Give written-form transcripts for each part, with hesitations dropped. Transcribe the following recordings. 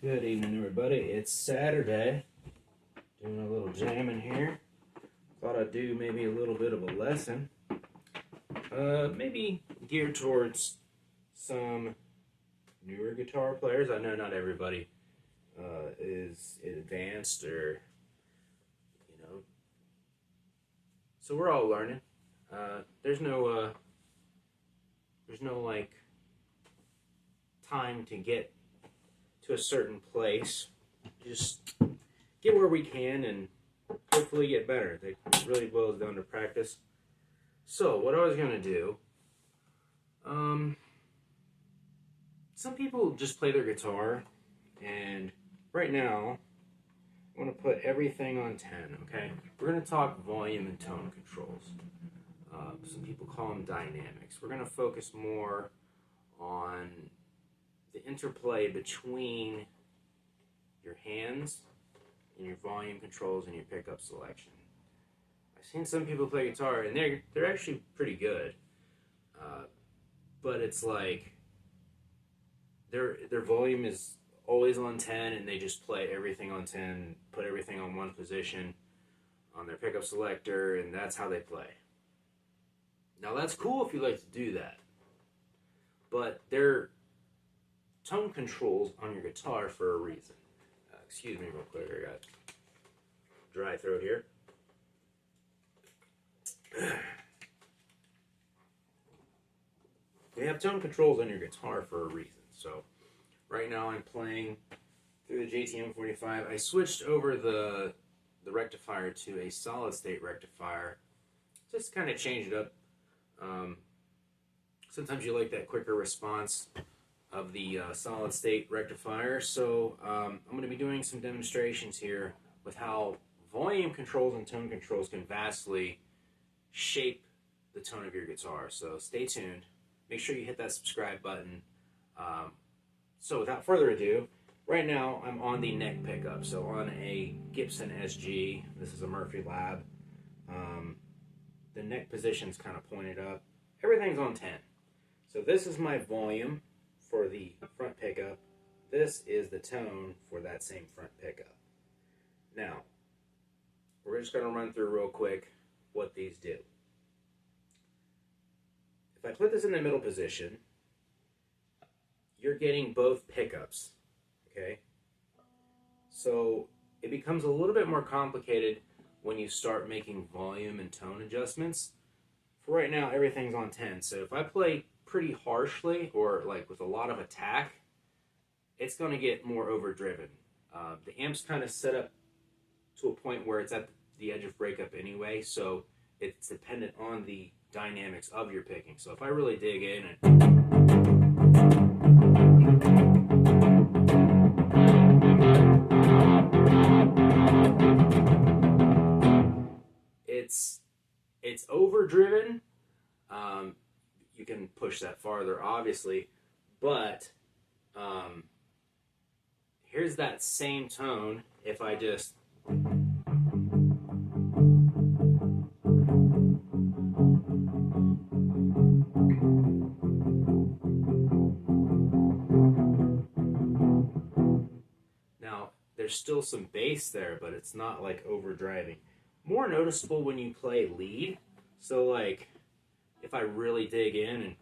Good evening, everybody. It's Saturday. Doing a little jamming here. Thought I'd do maybe a little bit of a lesson. Maybe geared towards some newer guitar players. I know not everybody is advanced or, so we're all learning. There's no like time to get to a certain place. Just get where we can and hopefully get better. It really boils down to practice. So what I was gonna do, some people just play their guitar, and right now I'm gonna put everything on 10. Okay, we're gonna talk volume and tone controls. Some people call them dynamics. We're gonna focus more on the interplay between your hands and your volume controls and your pickup selection. I've seen some people play guitar and they're actually pretty good, but it's like their volume is always on 10 and they just play everything on 10, put everything on one position on their pickup selector, and that's how they play. Now that's cool if you like to do that, but they're tone controls on your guitar for a reason. Excuse me real quick, I got dry throat here. You have tone controls on your guitar for a reason. So right now I'm playing through the JTM 45. I switched over the rectifier to a solid state rectifier. Just kind of change it up. Sometimes you like that quicker response of the solid state rectifier. So I'm going to be doing some demonstrations here with how volume controls and tone controls can vastly shape the tone of your guitar. So stay tuned. Make sure you hit that subscribe button. So without further ado, right now I'm on the neck pickup. So on a Gibson SG, this is a Murphy Lab. The neck position's kind of pointed up. Everything's on 10. So this is my volume for the front pickup. This is the tone for that same front pickup. Now, we're just going to run through real quick what these do. If I put this in the middle position, you're getting both pickups, okay? So it becomes a little bit more complicated when you start making volume and tone adjustments. For right now, everything's on 10. So if I play pretty harshly or like with a lot of attack, it's going to get more overdriven. The amp's kind of set up to a point where it's at the edge of breakup anyway, so it's dependent on the dynamics of your picking. So if I really dig in and it's overdriven, you can push that farther, obviously, but here's that same tone if I just now there's still some bass there, but it's not like overdriving. More noticeable when you play lead. So like if I really dig in and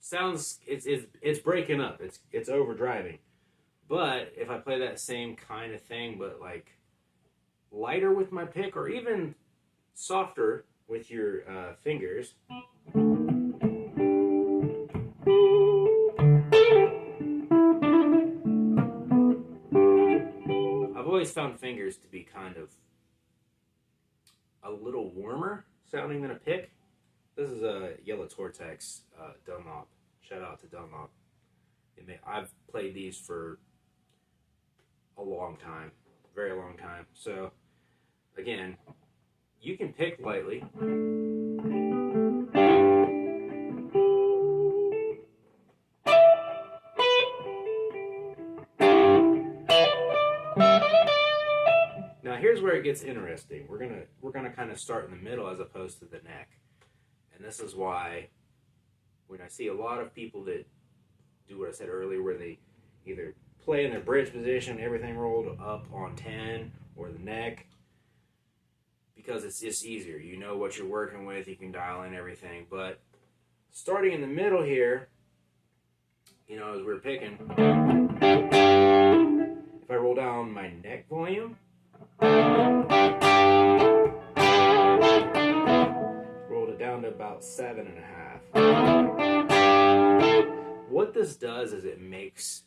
sounds, it's breaking up, it's overdriving. But if I play that same kind of thing but like lighter with my pick or even softer with your fingers, I've always found fingers to be kind of a little warmer sounding than a pick. This is a Yellow Tortex Dunlop. Shout out to Dunlop. I've played these for a long time, very long time. So again, you can pick lightly. here's where it gets interesting. We're gonna kind of start in the middle as opposed to the neck, and this is why when I see a lot of people that do what I said earlier, where they either play in their bridge position, everything rolled up on 10, or the neck, because it's just easier. You know what you're working with, you can dial in everything. But starting in the middle here, you know, as we're picking, if I roll down my neck volume, rolled it down to about 7.5. What this does is it makes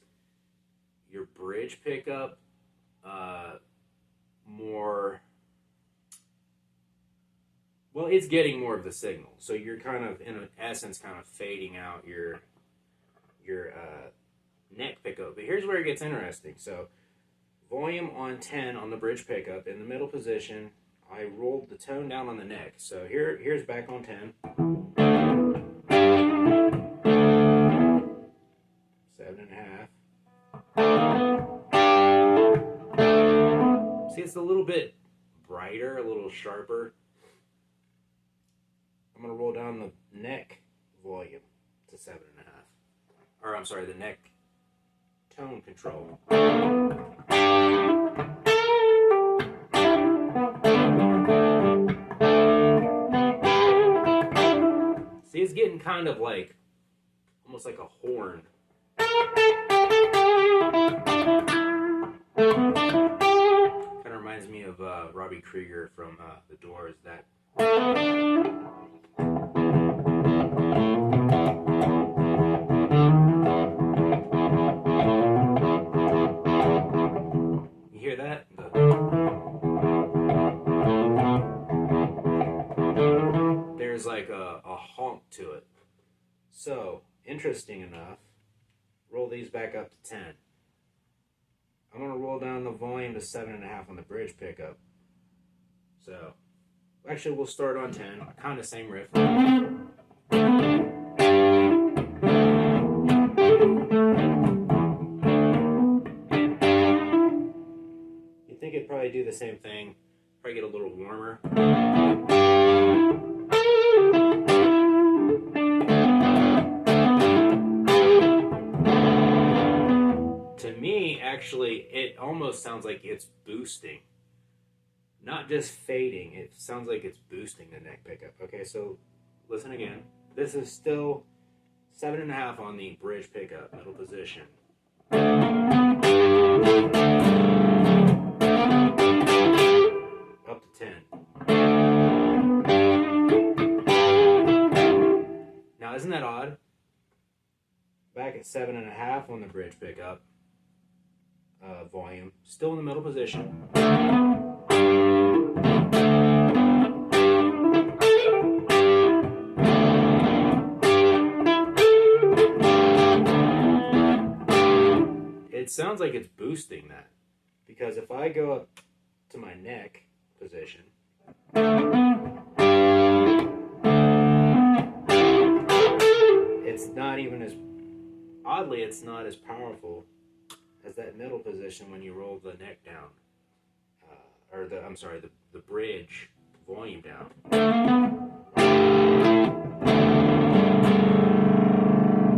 your bridge pickup more, well, it's getting more of the signal. So you're kind of, in essence, kind of fading out your neck pickup. But here's where it gets interesting. So volume on 10 on the bridge pickup in the middle position. I rolled the tone down on the neck. So here's back on 10. 7.5. See, it's a little bit brighter, a little sharper. I'm going to roll down the neck volume to 7.5. Or, I'm sorry, the neck tone control. See, it's getting kind of like, almost like a horn. Kind of reminds me of Robbie Krieger from The Doors. That. You hear that? There's like a honk to it. So, interesting enough, roll these back up to 10. I'm going to roll down the volume to 7.5 on the bridge pickup. So, actually, we'll start on 10. Kind of same riff. You think it'd probably do the same thing, probably get a little warmer. To me, actually, it almost sounds like it's boosting. Not just fading, it sounds like it's boosting the neck pickup. Okay, so listen again. This is still 7.5 on the bridge pickup, middle position. Up to 10. Now, isn't that odd? Back at 7.5 on the bridge pickup. Volume, still in the middle position. It sounds like it's boosting that, because if I go up to my neck position, it's not even as, oddly, it's not as powerful as that middle position when you roll the neck down, or the bridge volume down.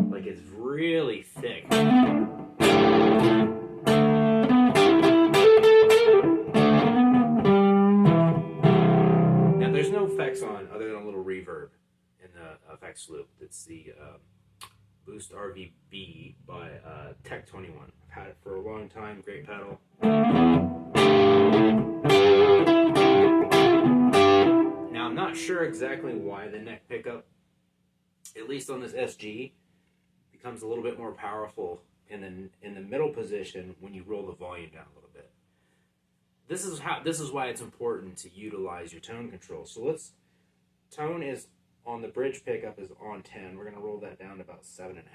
Like, it's really thick. Now, there's no effects on other than a little reverb in the effects loop. It's the Boost RVB by Tech 21. I've had it for a long time. Great pedal. Now, I'm not sure exactly why the neck pickup, at least on this SG, becomes a little bit more powerful in the middle position when you roll the volume down a little bit. This is why it's important to utilize your tone control. So tone is on the bridge pickup is on 10. We're going to roll that down to about 7.5.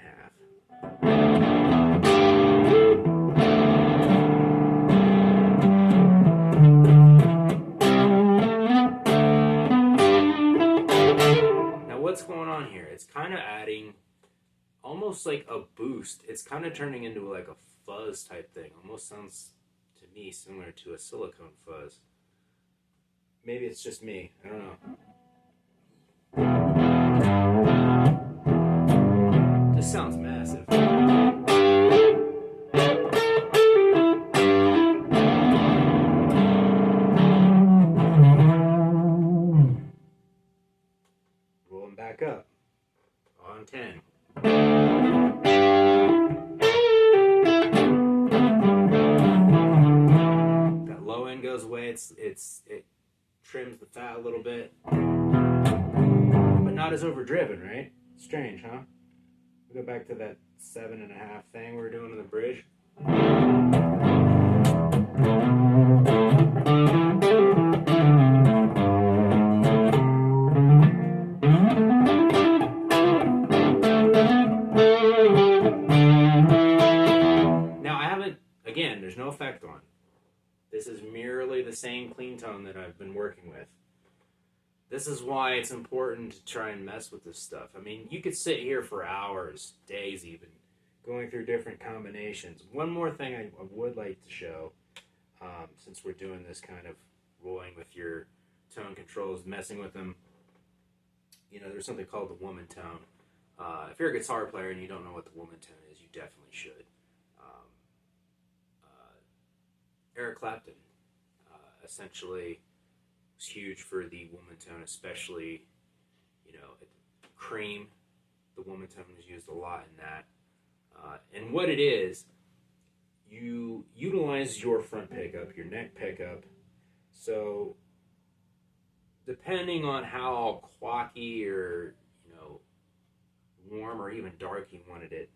Now, what's going on here? It's kind of adding almost like a boost. It's kind of turning into like a fuzz type thing. Almost sounds to me similar to a silicone fuzz. Maybe it's just me. I don't know. This sounds massive. Rolling back up on 10. That low end goes away. It trims the fat a little bit, but not as overdriven, right? Strange, huh? We go back to that 7.5 thing we were doing in the bridge. Now I haven't, again, there's no effect on. This is merely the same clean tone that I've been working with. This is why it's important to try and mess with this stuff. I mean, you could sit here for hours, days even, going through different combinations. One more thing I would like to show, since we're doing this kind of rolling with your tone controls, messing with them, you know, there's something called the woman tone. If you're a guitar player and you don't know what the woman tone is, you definitely should. Eric Clapton essentially was huge for the woman tone, especially, you know, Cream. The woman tone is used a lot in that. And what it is, you utilize your front pickup, your neck pickup. So depending on how quacky or, you know, warm or even dark you wanted it,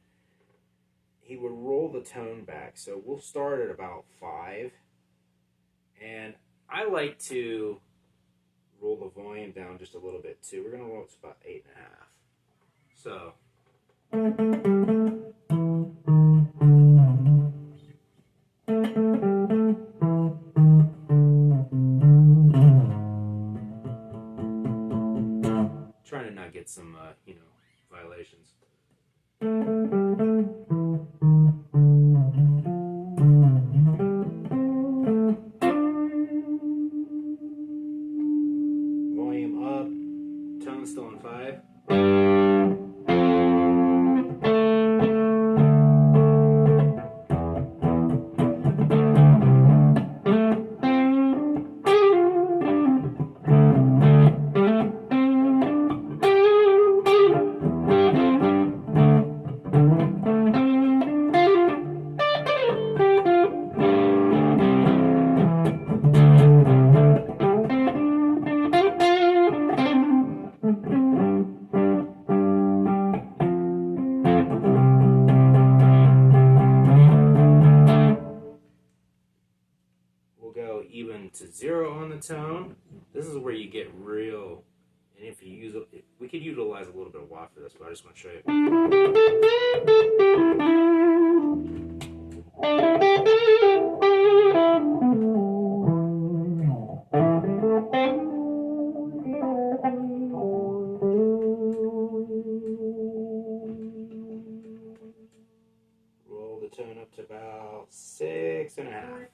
he would roll the tone back. So we'll start at about 5. And I like to roll the volume down just a little bit too. We're going to roll it to about 8.5. So. Trying to not get some, you know, violations. Volume up, tone still on 5. Go even to 0 on the tone. This is where you get real, and if you use it, we could utilize a little bit of wah for this, but I just want to show you. Roll the tone up to about 6.5.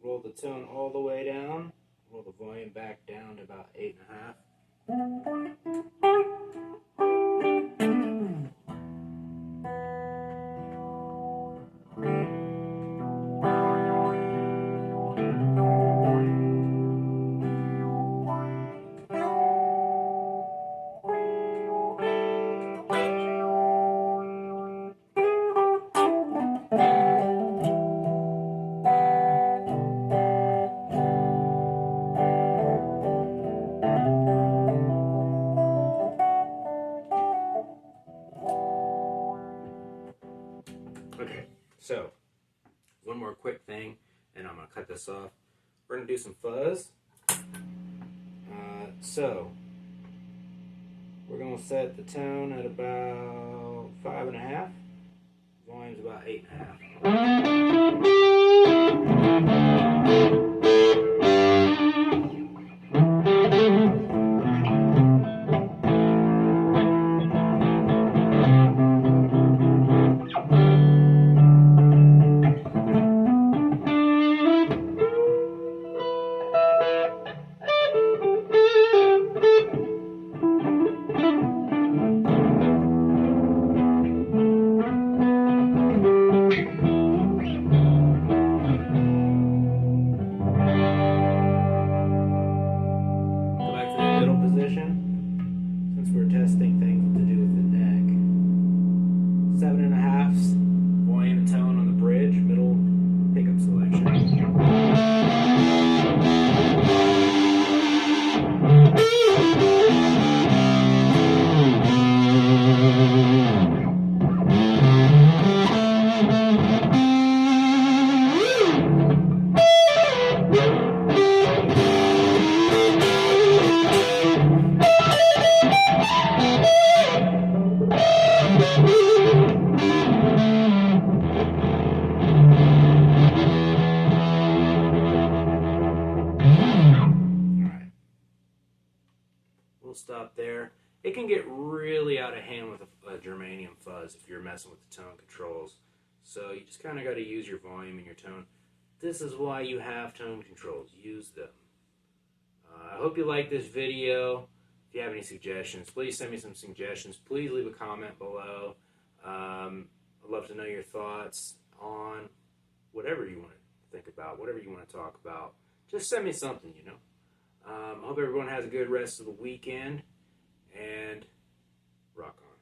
Roll the tone all the way down. Roll the volume back down to about 8.5. So, one more quick thing, and I'm going to cut this off. We're going to do some fuzz. So, we're going to set the tone at about 5.5. Volume's about 8.5. Since we're testing things to do with the neck. 7.5's volume and tone on the bridge, middle pickup selection. Stop there. It can get really out of hand with a germanium fuzz if you're messing with the tone controls. So you just kind of got to use your volume and your tone. This is why you have tone controls. Use them. I hope you like this video. If you have any suggestions, please send me some suggestions. Please leave a comment below. I'd love to know your thoughts on whatever you want to think about, whatever you want to talk about. Just send me something, you know. I hope everyone has a good rest of the weekend, and rock on.